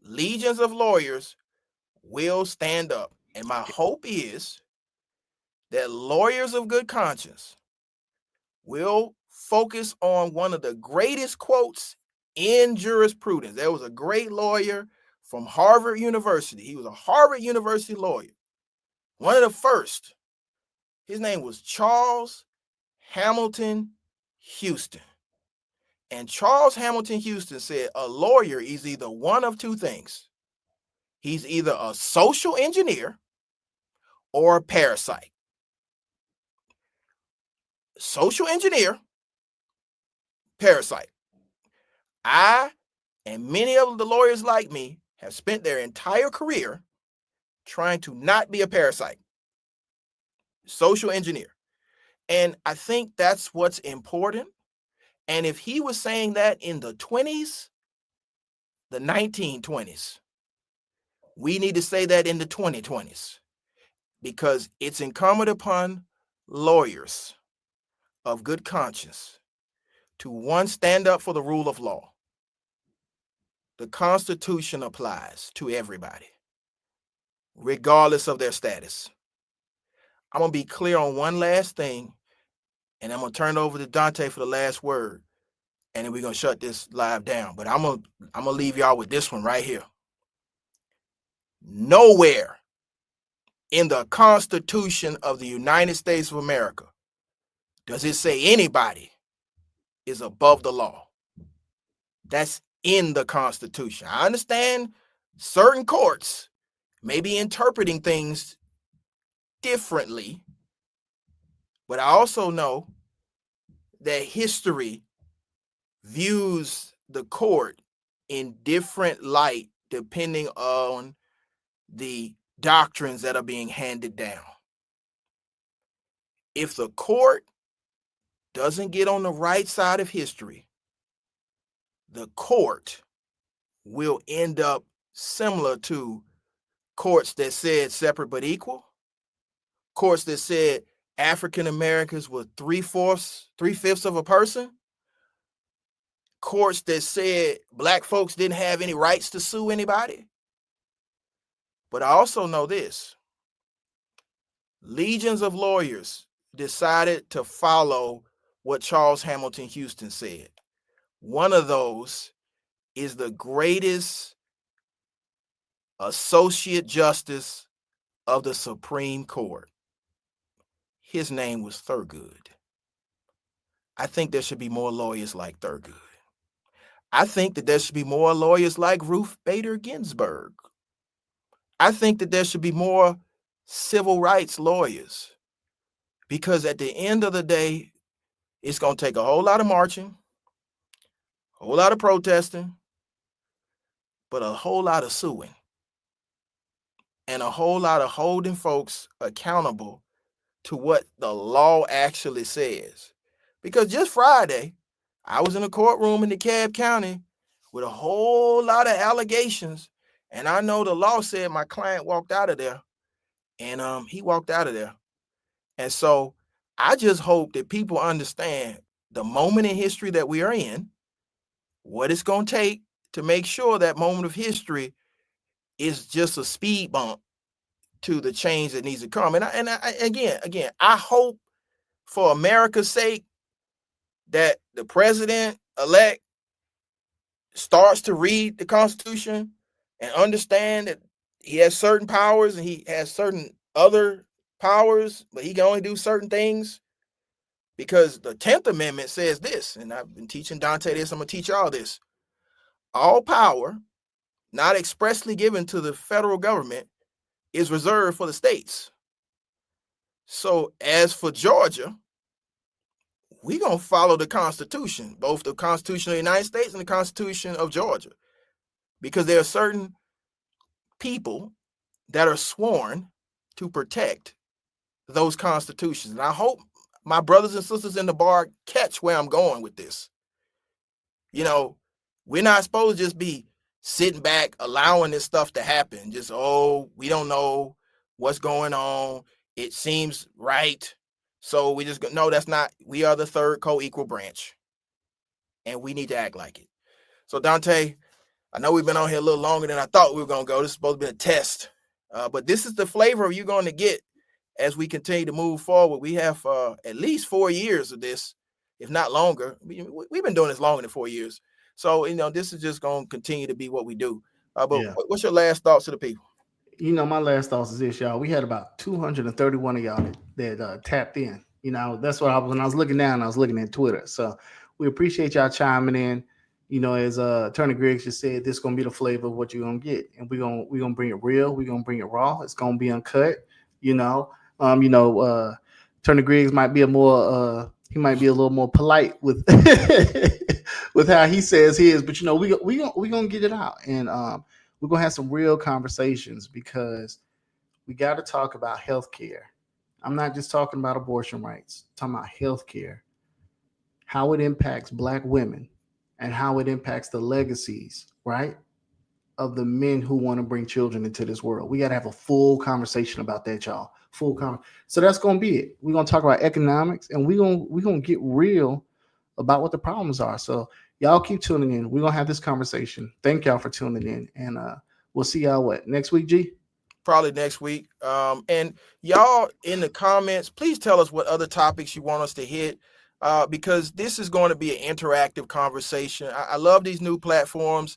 S1: legions of lawyers will stand up. And my hope is that lawyers of good conscience will focus on one of the greatest quotes in jurisprudence. There was a great lawyer from Harvard University. He was a Harvard University lawyer, one of the first. His name was Charles Hamilton Houston. And Charles Hamilton Houston said a lawyer is either one of two things. He's either a social engineer or a parasite. Social engineer, parasite. I and many of the lawyers like me have spent their entire career trying to not be a parasite. Social engineer. And I think that's what's important. And if he was saying that in the 20s, the 1920s, we need to say that in the 2020s, because it's incumbent upon lawyers of good conscience to, one, stand up for the rule of law. The Constitution applies to everybody, regardless of their status. I'm going to be clear on one last thing, and I'm going to turn it over to Dontaye for the last word, and then we're going to shut this live down. But I'm going to leave y'all with this one right here. Nowhere in the Constitution of the United States of America does it say anybody is above the law. That's in the Constitution. I understand certain courts may be interpreting things differently, but I also know that history views the court in different light depending on the doctrines that are being handed down. If the court doesn't get on the right side of history, the court will end up similar to courts that said separate but equal, courts that said African Americans were 3/5 of a person, courts that said black folks didn't have any rights to sue anybody. But I also know this: legions of lawyers decided to follow what Charles Hamilton Houston said. One of those is the greatest Associate Justice of the Supreme Court. His name was Thurgood. I think there should be more lawyers like Thurgood. I think that there should be more lawyers like Ruth Bader Ginsburg. I think that there should be more civil rights lawyers, because at the end of the day, it's going to take a whole lot of marching, a whole lot of protesting, but a whole lot of suing, and a whole lot of holding folks accountable to what the law actually says. Because just Friday, I was in a courtroom in DeKalb County with a whole lot of allegations, and I know the law said my client walked out of there, and he walked out of there. And so I just hope that people understand the moment in history that we are in, what it's going to take to make sure that moment of history is just a speed bump to the change that needs to come. And again, I hope for America's sake that the president-elect starts to read the Constitution and understand that he has certain powers and he has certain other powers, but he can only do certain things. Because the 10th Amendment says this, and I've been teaching Dontaye this, I'm going to teach y'all this. All power not expressly given to the federal government is reserved for the states. So as for Georgia, we're going to follow the Constitution, both the Constitution of the United States and the Constitution of Georgia, because there are certain people that are sworn to protect those constitutions. And I hope my brothers and sisters in the bar catch where I'm going with this. You know, we're not supposed to just be sitting back, allowing this stuff to happen. Just, oh, we don't know what's going on. It seems right. So we just go, no, that's not. We are the third co-equal branch. And we need to act like it. So, Dontaye, I know we've been on here a little longer than I thought we were going to go. This is supposed to be a test. But this is the flavor you're going to get as we continue to move forward. We have at least 4 years of this, if not longer. We've been doing this longer than 4 years. So, this is just going to continue to be what we do. But
S2: Yeah.
S1: what's your last thoughts to the people?
S2: My last thoughts is this, y'all. We had about 231 of y'all that tapped in. That's what when I was looking down, I was looking at Twitter. So we appreciate y'all chiming in. As Attorney Griggs just said, this is gonna be the flavor of what you're gonna get, and we're gonna bring it real. We're gonna bring it raw. It's gonna be uncut. Attorney Griggs might be he might be a little more polite with with how he says his, but we gonna get it out, and we're gonna have some real conversations because we got to talk about healthcare. I'm not just talking about abortion rights. I'm talking about healthcare, how it impacts Black women, and how it impacts the legacies, right, of the men who want to bring children into this world. We got to have a full conversation about that, y'all. So that's gonna be it. We're gonna talk about economics, and we're gonna get real about what the problems are. So y'all keep tuning in. We're gonna have this conversation. Thank y'all for tuning in, and we'll see y'all next week, G?
S1: Probably next week. And y'all in the comments, please tell us what other topics you want us to hit, because this is going to be an interactive conversation. I love these new platforms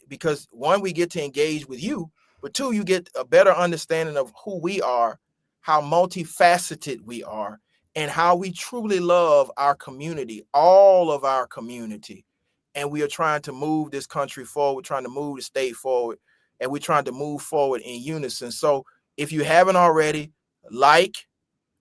S1: because, one, we get to engage with you, but two, you get a better understanding of who we are, how multifaceted we are, and how we truly love our community, all of our community. And we are trying to move this country forward, trying to move the state forward, and we're trying to move forward in unison. So if you haven't already, like,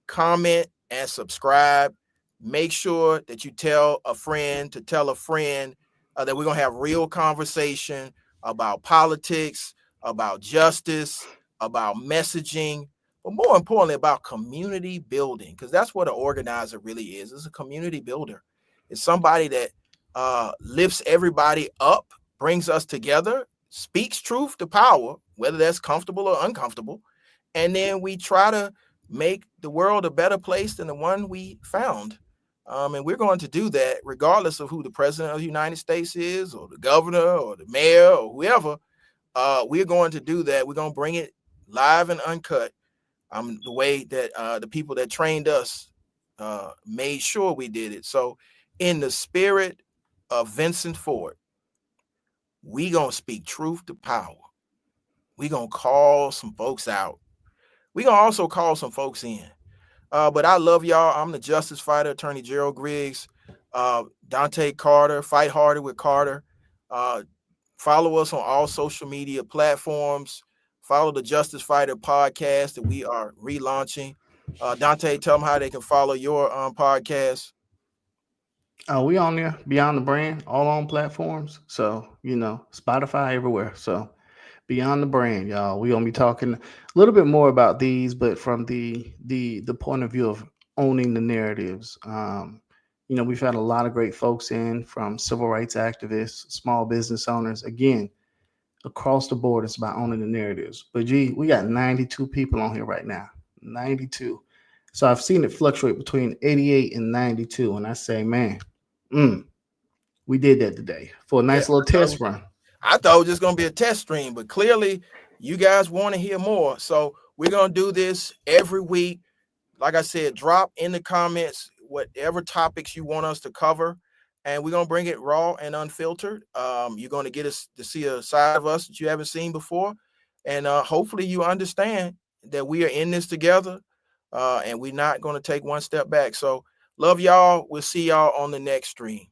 S1: comment, and subscribe. Make sure that you tell a friend to tell a friend that we're going to have real conversation about politics, about justice, about messaging, but more importantly, about community building, because that's what an organizer really is. It's a community builder. It's somebody that lifts everybody up, brings us together, speaks truth to power, whether that's comfortable or uncomfortable. And then we try to make the world a better place than the one we found. And we're going to do that regardless of who the president of the United States is, or the governor, or the mayor, or whoever. We're going to do that. We're going to bring it live and uncut, the way that the people that trained us made sure we did it. So in the spirit of Vincent Ford, we going to speak truth to power. We going to call some folks out. We going to also call some folks in. But I love y'all. I'm the justice fighter, Attorney Gerald Griggs. Dontaye Carter, Fight Harder with Carter. Follow us on all social media platforms. Follow the Justice Fighter podcast that we are relaunching. Dontaye, tell them how they can follow your podcast.
S2: We on there, Beyond the Brand, all on platforms. So, Spotify everywhere. So Beyond the Brand, y'all. We're gonna be talking a little bit more about these, but from the point of view of owning the narratives. We've had a lot of great folks in, from civil rights activists, small business owners. Again, across the board, it's about owning the narratives. But gee, we got 92 people on here right now. 92. So I've seen it fluctuate between 88 and 92. And I say, man, we did that today for a nice little test run.
S1: I thought it was just going to be a test stream, but clearly you guys want to hear more. So we're going to do this every week. Like I said, drop in the comments whatever topics you want us to cover, and we're going to bring it raw and unfiltered. You're going to get us to see a side of us that you haven't seen before. And hopefully you understand that we are in this together, and we're not going to take one step back. So love y'all. We'll see y'all on the next stream.